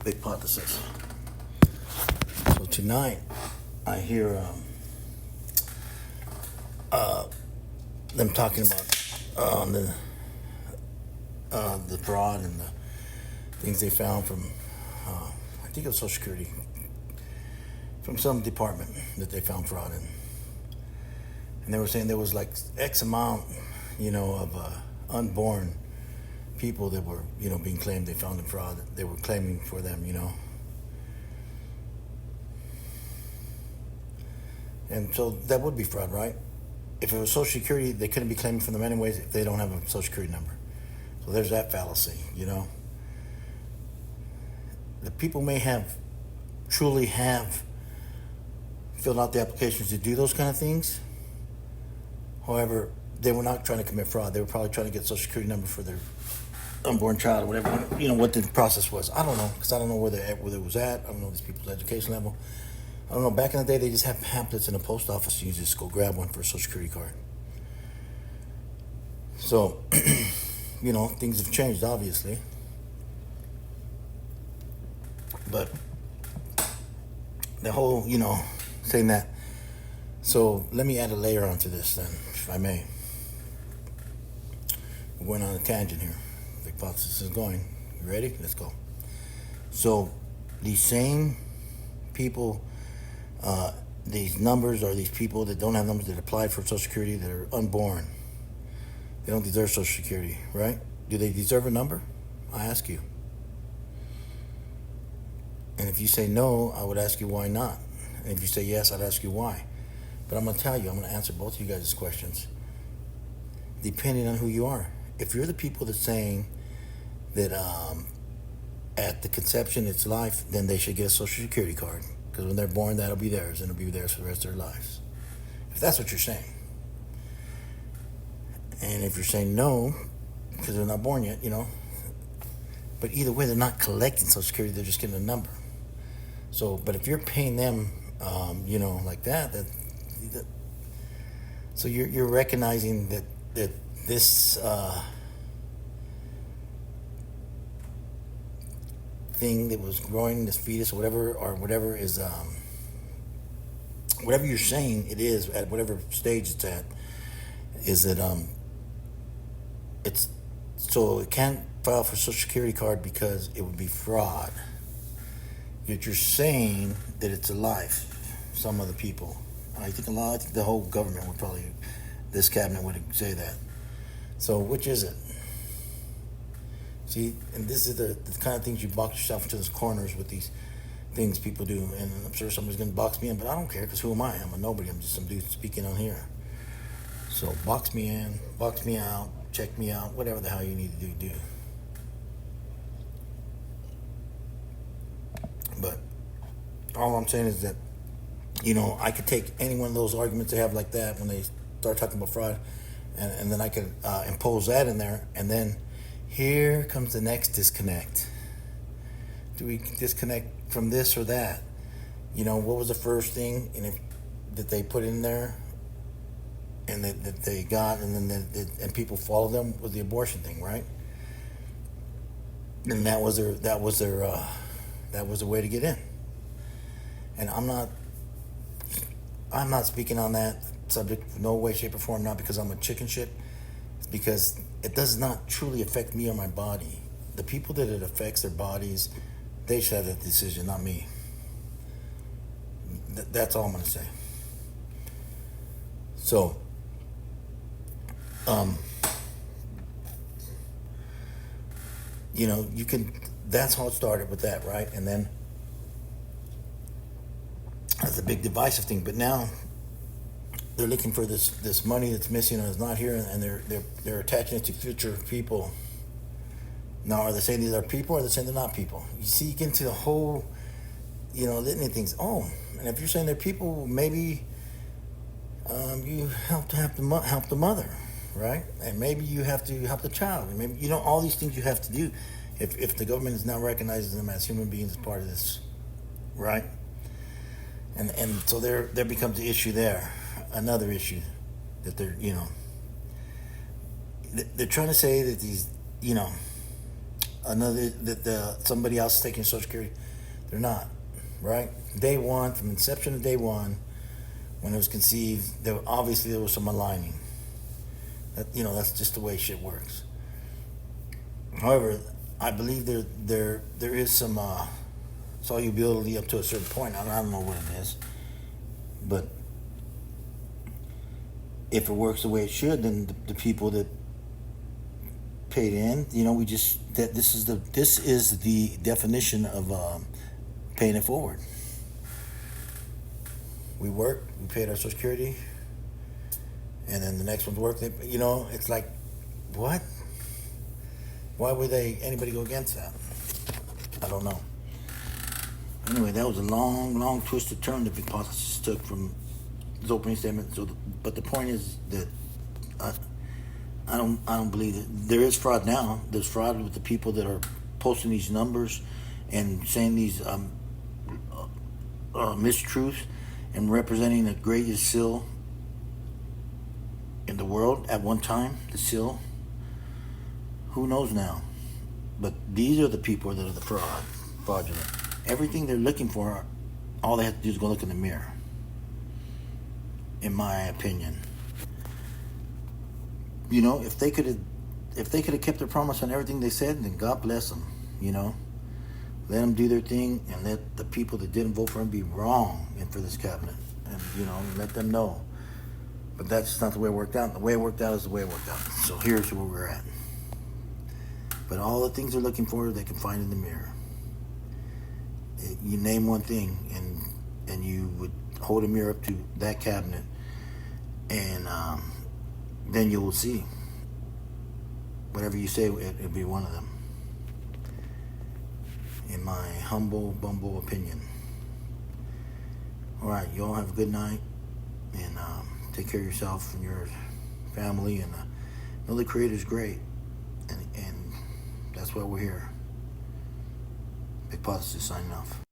Vicpothesis. So tonight, I hear them talking about the fraud and the things they found from, I think it was Social Security, from some department that they found fraud in. And they were saying there was like X amount, of unborn people that were, being claimed they found in fraud. They were claiming for them, And so that would be fraud, right? If it was Social Security, they couldn't be claiming for them anyways if they don't have a Social Security number. So there's that fallacy, The people may truly have filled out the applications to do those kind of things. However, they were not trying to commit fraud. They were probably trying to get a Social Security number for their unborn child or whatever, what the process was. I don't know, because I don't know where it was at. I don't know these people's education level. I don't know. Back in the day, they just had pamphlets in the post office. You just go grab one for a Social Security card. So, things have changed, obviously. But the whole, saying that. So let me add a layer onto this then, if I may. We're going on a tangent here. The hypothesis is going. You ready? Let's go. So these same people, these numbers are these people that don't have numbers that applied for Social Security that are unborn. They don't deserve Social Security, right? Do they deserve a number? I ask you. And if you say no, I would ask you why not. And if you say yes, I'd ask you why. But I'm going to tell you, I'm going to answer both of you guys' questions depending on who you are. If you're the people that's saying that at the conception it's life, then they should get a Social Security card. Because when they're born, that'll be theirs, and it'll be theirs for the rest of their lives. If that's what you're saying. And if you're saying no, because they're not born yet, But either way, they're not collecting Social Security, they're just getting a number. So, but if you're paying them, like that so you're recognizing that this thing that was growing, this fetus or whatever is whatever you're saying it is at whatever stage it's at, is that it's so it can't file for Social Security card because it would be fraud. Yet you're saying that it's a life. Some of the people, I think the whole government would probably, this cabinet would say that. So which is it? See, and this is the kind of things you box yourself into those corners with these things people do. And I'm sure somebody's going to box me in, but I don't care, because who am I? I'm a nobody. I'm just some dude speaking on here. So box me in, box me out, check me out, whatever the hell you need to do. But all I'm saying is that, I could take any one of those arguments they have like that when they start talking about fraud, and then I could impose that in there, and then here comes the next disconnect. Do we disconnect from this or that? What was the first thing that they put in there, and that they got, and then and people followed them, was the abortion thing, right? And that was the way to get in. And I'm not speaking on that subject, no way, shape, or form, not because I'm a chicken shit. It's because it does not truly affect me or my body. The people that it affects their bodies, they should have that decision, not me. That's all I'm going to say. So, you can, that's how it started with that, right? And then that's a big divisive thing. But now they're looking for this money that's missing and is not here, and they're attaching it to future people. Now, are they saying these are people, or are they saying they're not people? You see, you get into the whole, litany of things. Oh, and if you're saying they're people, maybe you help the mother, right? And maybe you have to help the child. And maybe all these things you have to do if the government is now recognizing them as human beings as part of this, right? And so there becomes the issue there, another issue that they're trying to say that these another that somebody else is taking Social Security. They're not, right? Day one, from inception to day one, when it was conceived, there was some aligning. That's just the way shit works. However, I believe there is some solubility up to a certain point. I don't know what it is, but if it works the way it should, then the people that paid in, this is the definition of paying it forward. We work, we paid our Social Security, and then the next one's work. It's like, what? Why would anybody go against that? I don't know. Anyway, that was a long twisted turn that Vicpothesis took from his opening statement. But the point is that I don't believe that there is fraud now. There's fraud with the people that are posting these numbers and saying these mistruths and representing the greatest seal in the world at one time. The seal. Who knows now? But these are the people that are the fraudulent. Everything they're looking for, all they have to do is go look in the mirror. In my opinion, if they could have kept their promise on everything they said, then God bless them. Let them do their thing, and let the people that didn't vote for them be wrong and for this cabinet, and let them know. But that's not the way it worked out. The way it worked out is the way it worked out. So here's where we're at. But all the things they're looking for, they can find in the mirror. You name one thing, and you would hold a mirror up to that cabinet, and then you will see. Whatever you say, it'll be one of them. In my humble, bumble opinion. All right, you all have a good night, and take care of yourself and your family, and know the Creator's great, and that's why we're here. Vicpothesis signing off.